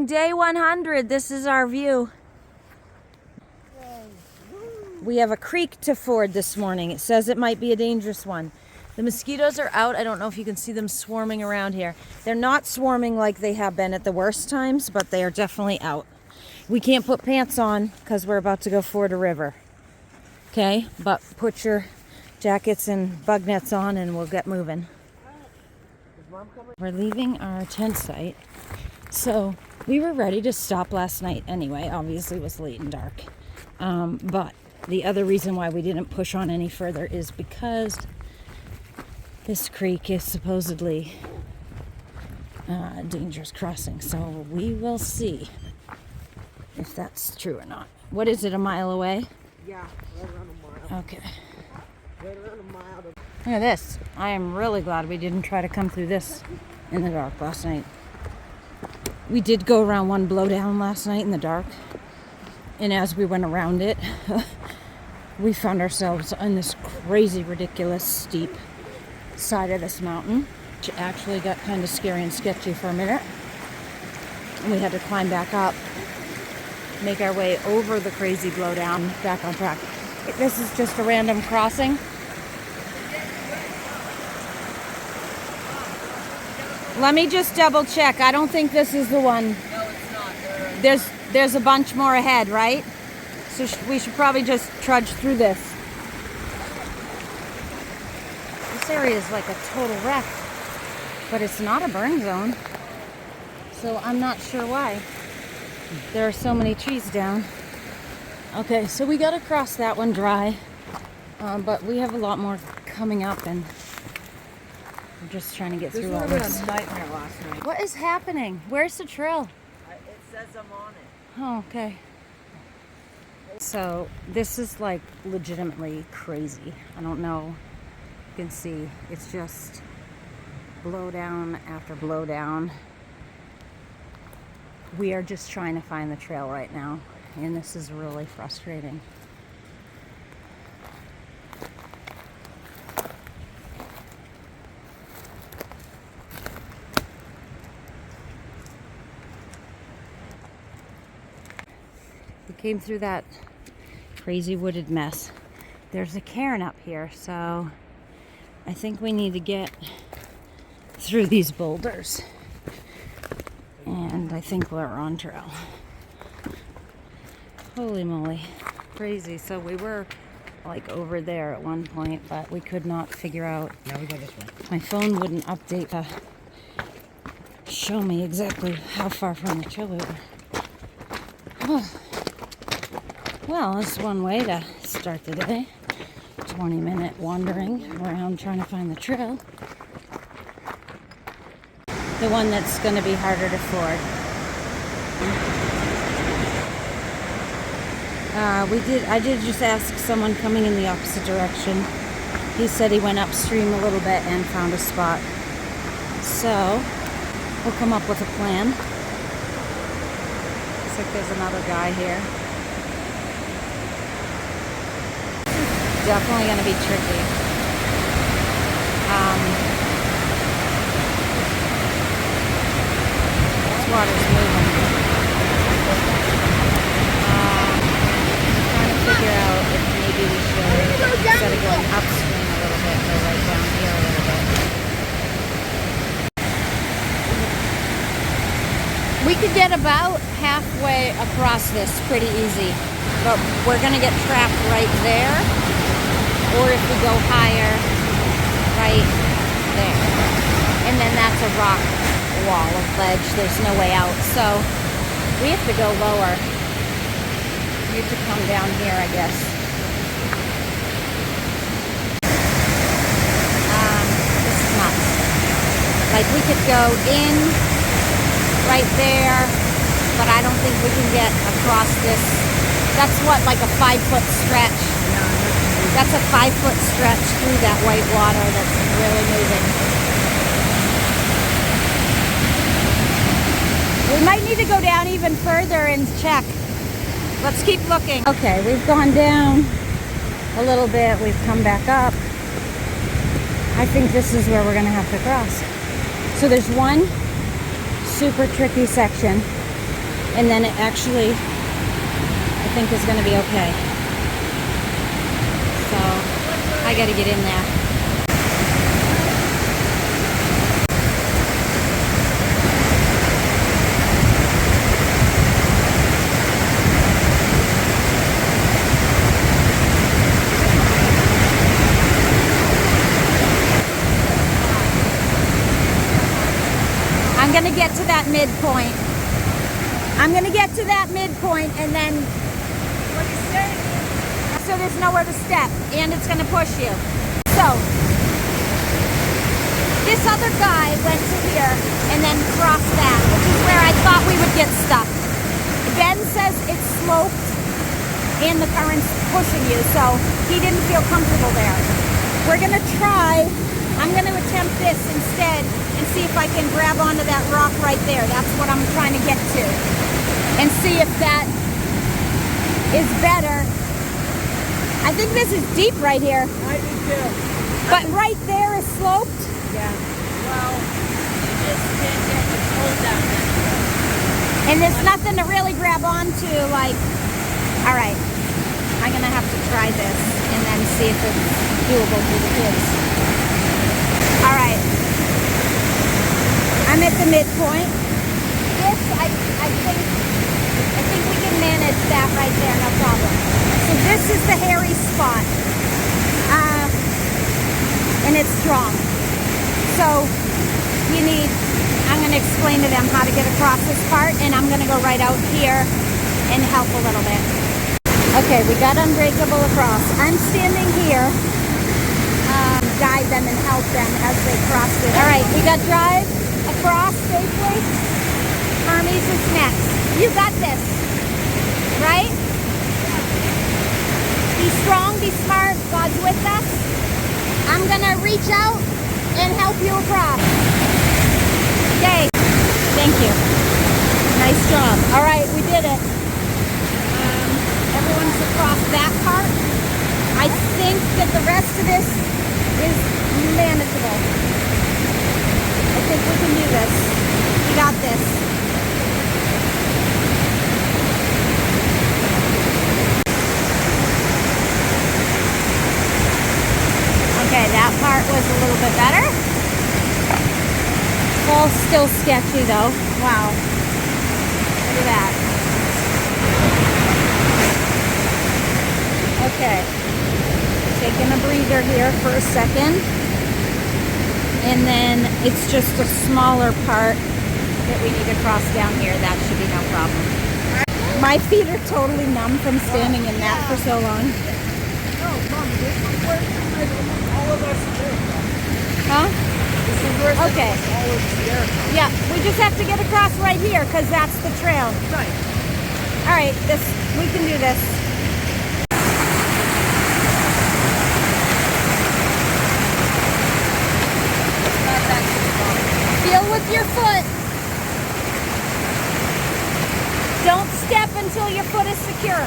Hitching day 100. This is our view. We have a creek to ford this morning. It says it might be a dangerous one. The mosquitoes are out. I don't know if you can see them swarming around here. They're not swarming like they have been at the worst times, but they are definitely out. We can't put pants on because we're about to go ford a river. Okay, but put your jackets and bug nets on and we'll get moving. We're leaving our tent site. So we were ready to stop last night anyway. Obviously it was late and dark. But the other reason why we didn't push on any further is because this creek is supposedly a dangerous crossing. So we will see if that's true or not. What is it, a mile away? Yeah, right around a mile. Okay. Right around a mile. Look at this. I am really glad we didn't try to come through this in the dark last night. We did go around one blowdown last night in the dark. And as we went around it, we found ourselves on this crazy, ridiculous, steep side of this mountain, which actually got kind of scary and sketchy for a minute. And we had to climb back up, make our way over the crazy blowdown, back on track. This is just a random crossing. Let me just double check. I don't think this is the one. No, it's not. There's a bunch more ahead, right? So we should probably just trudge through this. This area is like a total wreck, but it's not a burn zone. So I'm not sure why. There are so many trees down. Okay, so we got to cross that one dry, but we have a lot more coming up, and we're just trying to get through all this. This was a nightmare last night. What is happening? Where's the trail? It says I'm on it. Oh, okay. So this is like legitimately crazy. I don't know. You can see it's just blowdown after blowdown. We are just trying to find the trail right now, and this is really frustrating. We came through that crazy wooded mess. There's a cairn up here, so I think we need to get through these boulders. And I think we're on trail. Holy moly. Crazy. So we were like over there at one point, but we could not figure out. Now we go this way. My phone wouldn't update to show me exactly how far from the trail we were. Oh. Well, that's one way to start the day. 20-minute wandering around trying to find the trail. The one that's going to be harder to ford. I did just ask someone coming in the opposite direction. He said he went upstream a little bit and found a spot. So, we'll come up with a plan. Looks like there's another guy here. Definitely going to be tricky. This water's moving. Trying to figure out if maybe we should, instead of going upstream a little bit, go right down here a little bit. We could get about halfway across this pretty easy, but we're going to get trapped right there. Or if we go higher, right there. And then that's a rock wall of ledge. There's no way out. So we have to go lower. We have to come down here, I guess. This is nuts. Like we could go in right there, but I don't think we can get across this. That's what, like a 5-foot stretch. That's a 5-foot stretch through that white water that's really moving. We might need to go down even further and check. Let's keep looking. Okay, we've gone down a little bit. We've come back up. I think this is where we're going to have to cross. So there's one super tricky section And then it actually, I think, is going to be okay. So I got to get in there. I'm going to get to that midpoint. I'm going to get to that midpoint and then what you say? So there's nowhere to step and it's going to push you. So this other guy went to here and then crossed that, which is where I thought we would get stuck. Ben says it's sloped and the current's pushing you, so he didn't feel comfortable there. We're going to try, I'm going to attempt this instead and see if I can grab onto that rock right there. That's what I'm trying to get to. And see if that is better. I think this is deep right here. I do too. But right there is sloped. Yeah. Well, you just can't get the toes down there. And there's nothing to really grab onto, like, all right, I'm gonna have to try this and then see if it's doable for the kids. All right, I'm at the midpoint. This, I think we can manage that right there, no problem. So this is the hairy spot, and it's strong. So you need, I'm going to explain to them how to get across this part, and I'm going to go right out here and help a little bit. Okay, we got unbreakable across. I'm standing here, guide them and help them as they cross it. All right, we got drive across safely. Hermes is next. You got this, right? Be strong, be smart, God's with us. I'm gonna reach out and help you across. Yay, thank you. Nice job. All right, we did it. Everyone's across that part. I think that the rest of this is manageable. I think we can do this. We got this. Okay, that part was a little bit better. Well, still sketchy though. Wow. Look at that. Okay. Taking a breather here for a second. And then it's just a smaller part that we need to cross down here. That should be no problem. My feet are totally numb from standing in that for so long. Oh, Mom, this is where all of us live. Huh? This is where Okay. all of Sierra. Yeah, we just have to get across right here because that's the trail. Right. All right, we can do this. Not that too Feel with your foot. Don't step until your foot is secure.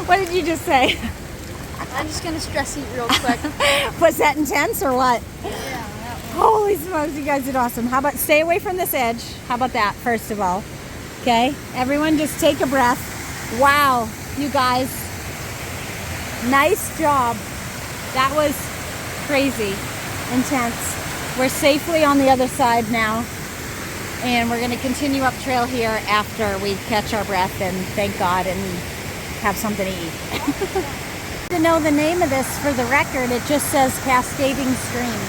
What did you just say? I'm just gonna stress eat real quick. Was that intense or what? Yeah, that one. Holy smokes, you guys did awesome. How about stay away from this edge? How about that, first of all? Okay, everyone just take a breath. Wow, you guys. Nice job. That was crazy, intense. We're safely on the other side now. And we're gonna continue up trail here after we catch our breath and thank God and have something to eat. To know the name of this for the record, it just says Cascading Stream.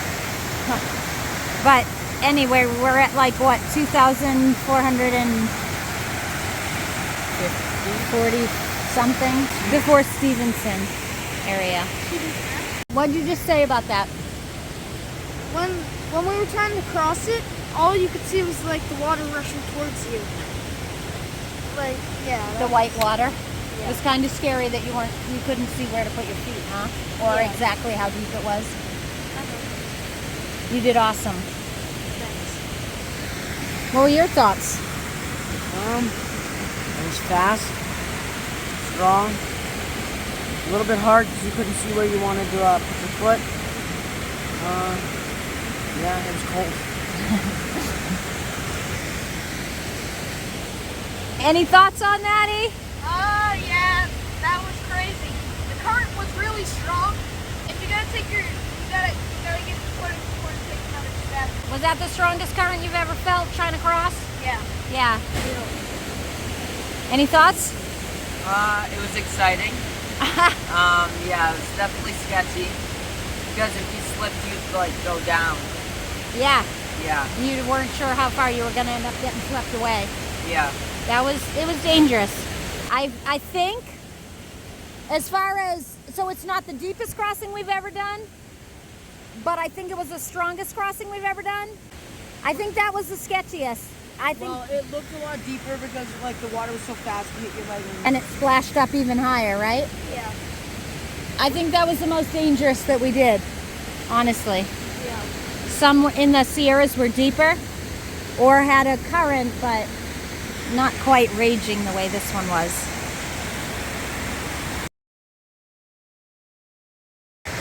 But anyway, we're at like what, 2,440 something before Stevenson area. What'd you just say about that? When we were trying to cross it, all you could see was like the water rushing towards you. Like, yeah. The white water? Yeah. It was kind of scary that you couldn't see where to put your feet, huh? Or Yeah. exactly how deep it was. You did awesome. Thanks. What were your thoughts? It was fast, strong, A little bit hard because you couldn't see where you wanted to put your foot. Yeah, it was cold. Any thoughts on that, E? Oh yeah, that was crazy. The current was really strong, and you gotta get the foot before you take another step. Was that the strongest current you've ever felt trying to cross? Yeah. Yeah. Any thoughts? It was exciting. Yeah, it was definitely sketchy. Because if you slipped, you'd like go down. Yeah. Yeah. You weren't sure how far you were going to end up getting swept away. Yeah. It was dangerous. I think, as far as, so it's not the deepest crossing we've ever done, but I think it was the strongest crossing we've ever done. I think that was the sketchiest. I think, Well, it looked a lot deeper because like the water was so fast to hit your leg. and it splashed up even higher, right? Yeah. I think that was the most dangerous that we did, honestly. Yeah. Some in the Sierras were deeper or had a current, but not quite raging the way this one was.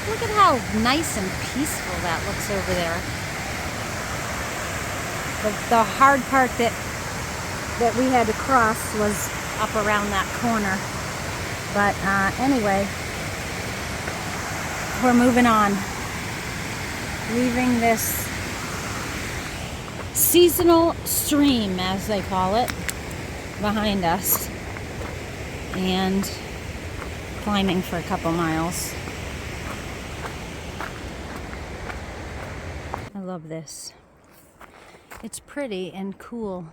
Look at how nice and peaceful that looks over there. The hard part that we had to cross was up around that corner. But anyway, we're moving on. Leaving this seasonal stream, as they call it, behind us. And climbing for a couple miles. I love this. It's pretty and cool.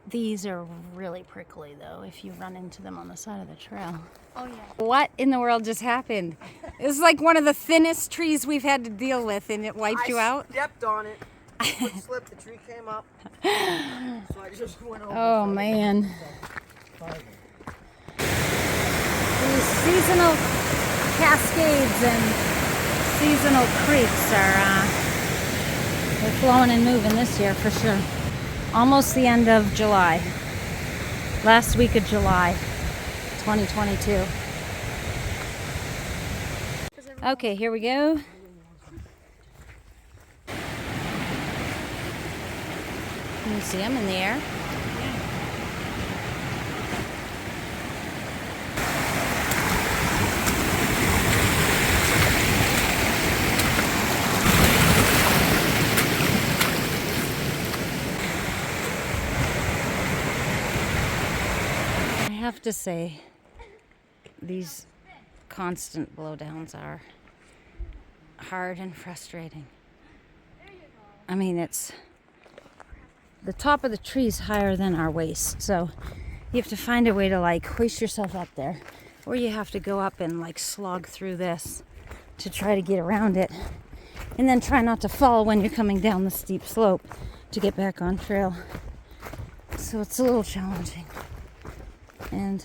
These are really prickly though if you run into them on the side of the trail. Oh yeah. What in the world just happened? It's like one of the thinnest trees we've had to deal with, and it wiped you out. I stepped on it. Foot slipped, the tree came up. So I just went over. Oh man. These seasonal cascades and seasonal creeks are they're flowing and moving this year for sure. Almost the end of July. Last week of July, 2022. Okay, here we go. Can you see them in the air? I have to say, these constant blowdowns are hard and frustrating. I mean, it's the top of the tree's higher than our waist, so you have to find a way to like hoist yourself up there, or you have to go up and like slog through this to try to get around it, and then try not to fall when you're coming down the steep slope to get back on trail. So it's a little challenging. And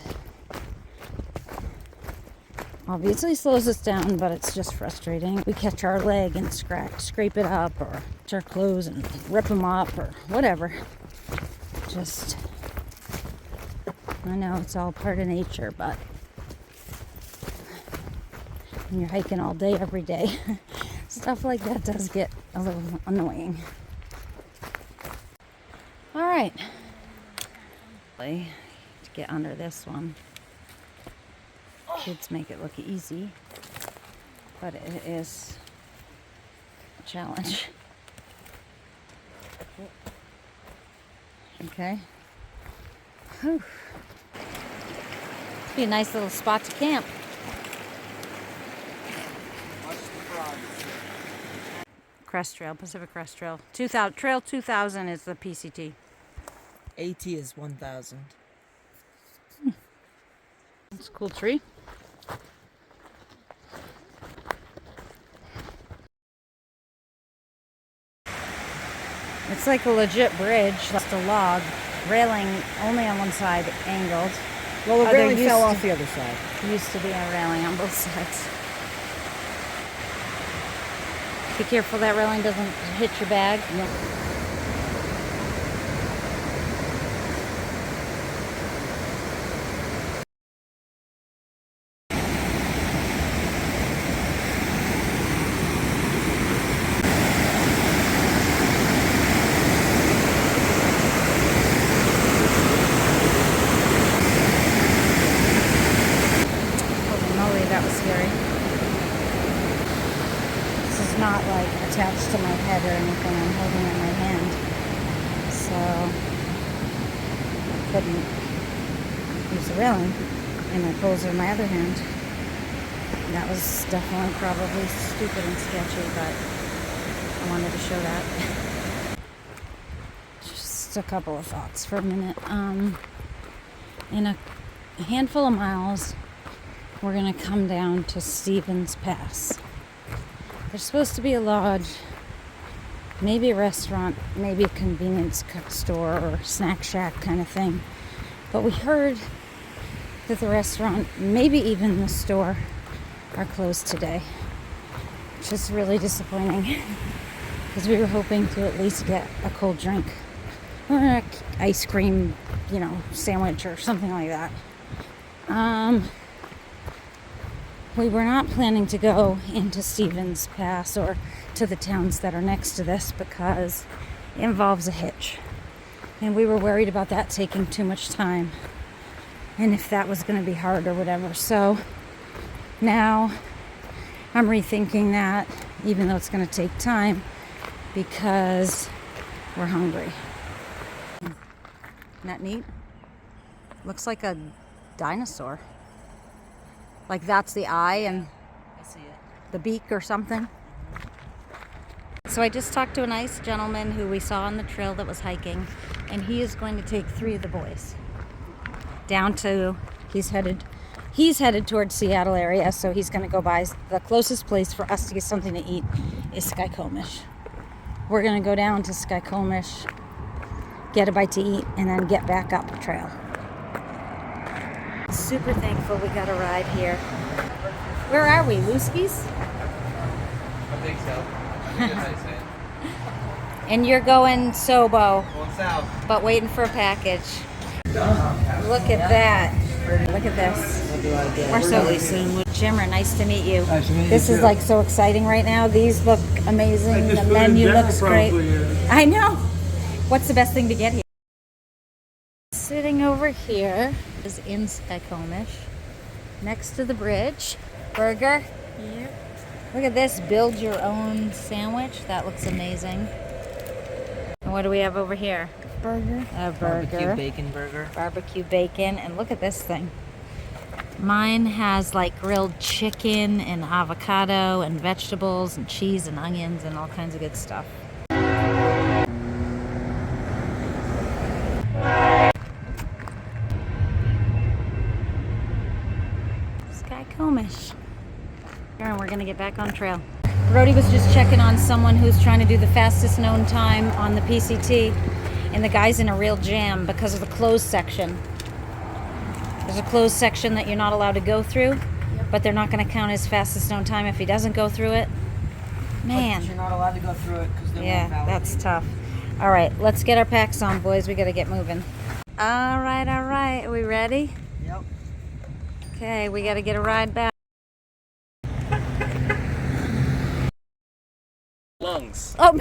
obviously slows us down, but it's just frustrating. We catch our leg and scrape it up, or touch our clothes and rip them up, or whatever. Just, I know it's all part of nature, but when you're hiking all day, every day, stuff like that does get a little annoying. All right. To get under this one. Kids make it look easy, but it is a challenge. Okay. Whew. Be a nice little spot to camp. Crest Trail, Pacific Crest Trail. 2000, Trail 2000 is the PCT. AT is 1,000. That's a cool tree. It's like a legit bridge, just a log, railing only on one side, angled. Well, the There railing used fell to- off the other side. Used to be a railing on both sides. Be careful that railing doesn't hit your bag. No. that was scary. This is not like attached to my head or anything. I'm holding it in my hand. So I couldn't use the railing. And my poles are in my other hand. That was definitely probably stupid and sketchy, but I wanted to show that. Just a couple of thoughts for a minute. In a handful of miles, we're going to come down to Stevens Pass. There's supposed to be a lodge, maybe a restaurant, maybe a convenience store or snack shack kind of thing. But we heard that the restaurant, maybe even the store, are closed today, which is really disappointing because we were hoping to at least get a cold drink or an ice cream, sandwich or something like that. We were not planning to go into Stevens Pass or to the towns that are next to this because it involves a hitch. And we were worried about that taking too much time and if that was going to be hard or whatever. So now I'm rethinking that, even though it's going to take time, because we're hungry. Isn't that neat? Looks like a dinosaur. Like that's the eye and I see it. the beak or something. So I just talked to a nice gentleman who we saw on the trail that was hiking, and he is going to take 3 of the boys down to, he's headed towards Seattle area, so he's going to go by. The closest place for us to get something to eat is Skykomish. We're going to go down to Skykomish, get a bite to eat, and then get back up the trail. Super thankful we got a ride here. Where are we? Looski's? I think so. I think that's how you say it. And you're going Sobo, Going south. but waiting for a package. Look at that. Look at this. We're so Jimmer, nice to meet you. Nice to meet you This is too. like so exciting right now. These look amazing. The menu looks great. I know. What's the best thing to get here? Sitting over here is in Skykomish, next to the bridge. Burger. Yep. Look at this, build your own sandwich. That looks amazing. And what do we have over here? Burger. A Barbecue burger. bacon burger. Barbecue bacon. And look at this thing. Mine has like grilled chicken and avocado and vegetables and cheese and onions and all kinds of good stuff. Skykomish. And we're gonna get back on trail. Brody was just checking on someone who's trying to do the fastest known time on the PCT, and the guy's in a real jam because of the closed section. There's a closed section that you're not allowed to go through, but they're not going to count his fastest known time if he doesn't go through it. Man. But you're not allowed to go through it because they're Yeah, not valid. that's tough. All right, let's get our packs on, boys. We got to get moving. All right. Are we ready? Yep. Okay, we got to get a ride back. Lungs. Oh,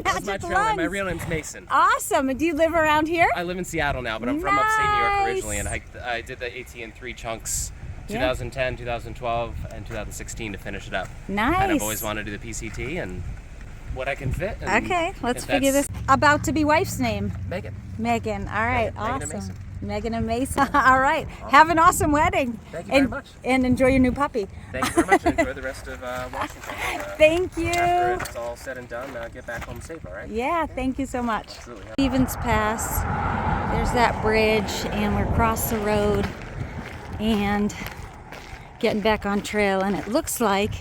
That's my magic trail name. My lungs. real name's Mason. Awesome. Do you live around here? I live in Seattle now, but I'm from upstate New York originally, and Nice. I did the AT in 3 chunks, Yeah. 2010, 2012, and 2016 to finish it up. Nice. And I've always wanted to do the PCT and what I can fit. And Okay, let's if figure this. that's About to be wife's name. Megan. Megan. All right, Megan and awesome. Mason. Megan and Mason. All right. Have an awesome wedding. Thank you very and, much. And enjoy your new puppy. Thank you very much, and enjoy the rest of Washington. Thank you. After it's all said and done, get back home safe, all right? Yeah, thank you so much. Absolutely. Stevens Pass. There's that bridge, and we're across the road and getting back on trail. And it looks like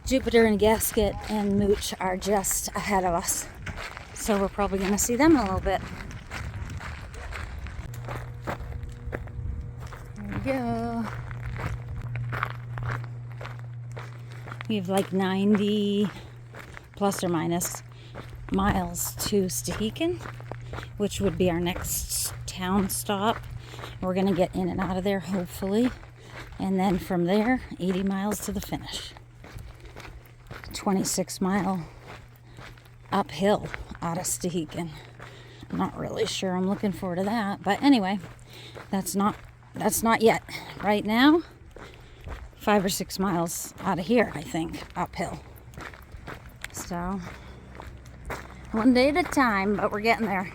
Jupiter and Gasket and Mooch are just ahead of us. So we're probably going to see them in a little bit. There we go. We have like 90 plus or minus miles to Stehekin, which would be our next town stop. We're going to get in and out of there, hopefully. And then from there, 80 miles to the finish. 26-mile uphill out of Stehekin. I'm not really sure. I'm looking forward to that. But anyway, that's not yet. Right now, 5 or 6 miles out of here, I think, uphill. So, one day at a time, but we're getting there.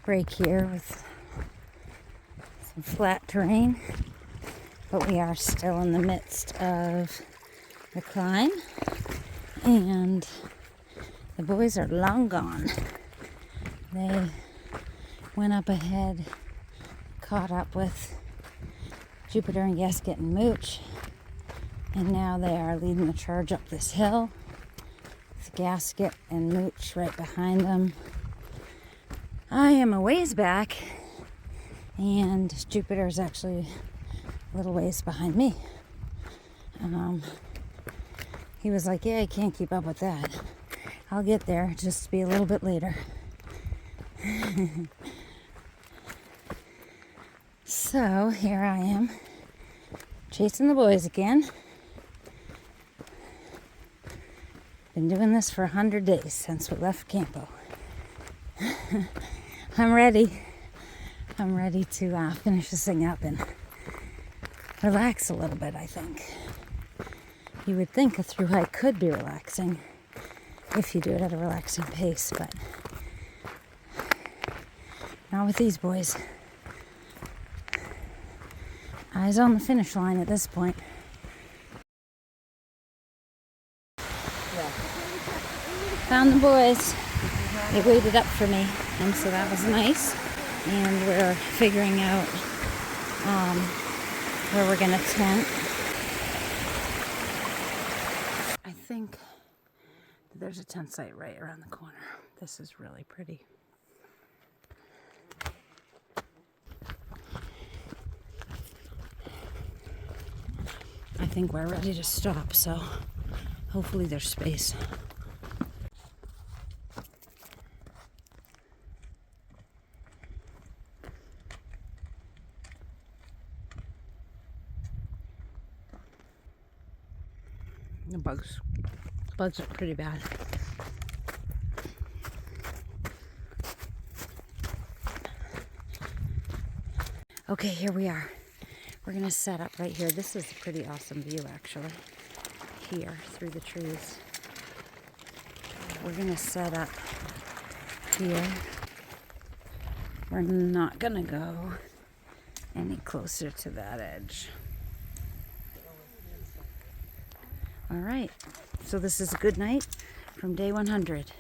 Break here with some flat terrain, but we are still in the midst of the climb, and the boys are long gone. They went up ahead, caught up with Jupiter and Gasket and Mooch, and now they are leading the charge up this hill with Gasket and Mooch right behind them. I am a ways back, and Jupiter is actually a little ways behind me. He was like, yeah, I can't keep up with that. I'll get there, just to be a little bit later. So here I am, chasing the boys again. Been doing this for 100 days since we left Campo. I'm ready. I'm ready to finish this thing up and relax a little bit, I think. You would think a thru hike could be relaxing if you do it at a relaxing pace, but not with these boys. Eyes on the finish line at this point. Found the boys. They waited up for me, and so that was nice. And we're figuring out where we're gonna tent. I think there's a tent site right around the corner. This is really pretty. I think we're ready to stop, so hopefully there's space. The bugs are pretty bad. Okay, here we are. We're gonna set up right here. This is a pretty awesome view, actually. Here, through the trees. We're gonna set up here. We're not gonna go any closer to that edge. All right, so this is a good night from day 100.